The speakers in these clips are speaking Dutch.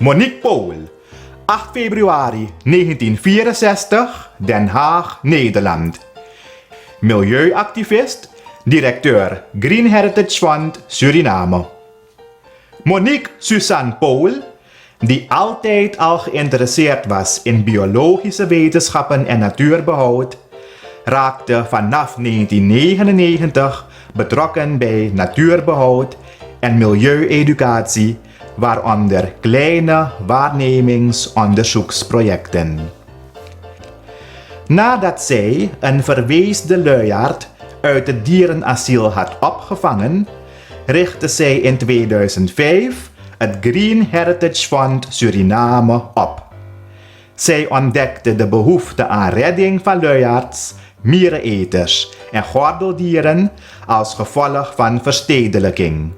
Monique Paul, 8 februari 1964, Den Haag, Nederland. Milieuactivist, directeur Green Heritage Fund Suriname. Monique Suzanne Paul, die altijd al geïnteresseerd was in biologische wetenschappen en natuurbehoud, raakte vanaf 1999 betrokken bij natuurbehoud en milieueducatie, waaronder kleine waarnemingsonderzoeksprojecten. Nadat zij een verweesde luiaard uit het dierenasiel had opgevangen, richtte zij in 2005 het Green Heritage Fund Suriname op. Zij ontdekte de behoefte aan redding van luiaards, miereneters en gordeldieren als gevolg van verstedelijking.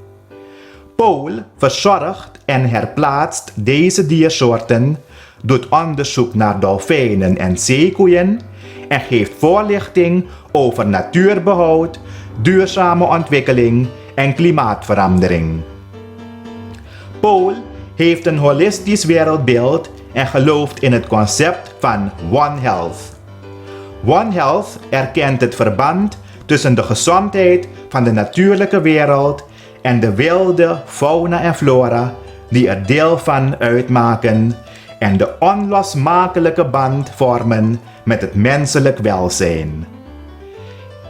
Paul verzorgt en herplaatst deze diersoorten, doet onderzoek naar dolfijnen en zeekoeien en geeft voorlichting over natuurbehoud, duurzame ontwikkeling en klimaatverandering. Paul heeft een holistisch wereldbeeld en gelooft in het concept van One Health. One Health erkent het verband tussen de gezondheid van de natuurlijke wereld en de wilde fauna en flora die er deel van uitmaken en de onlosmakelijke band vormen met het menselijk welzijn.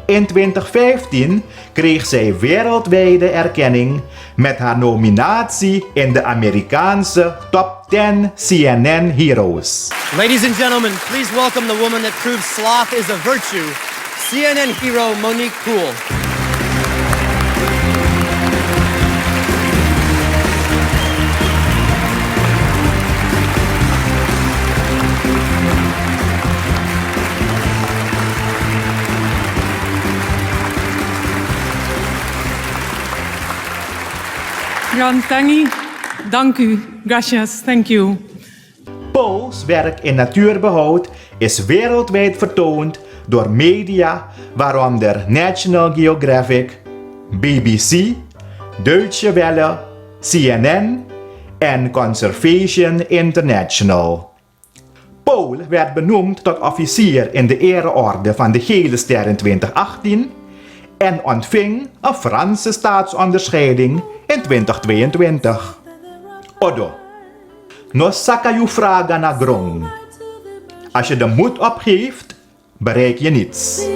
In 2015 kreeg zij wereldwijde erkenning met haar nominatie in de Amerikaanse Top 10 CNN Heroes. Ladies and gentlemen, please welcome the woman that proves sloth is a virtue, CNN hero Monique Poole. Tangi, dank u. Gracias, thank you. Pauls werk in natuurbehoud is wereldwijd vertoond door media waaronder National Geographic, BBC, Deutsche Welle, CNN en Conservation International. Paul werd benoemd tot officier in de ereorde van de Gele Ster in 2018 en ontving een Franse staatsonderscheiding in 2022. Odo, no sakayu fraga na grong. Als je de moed opgeeft, bereik je niets.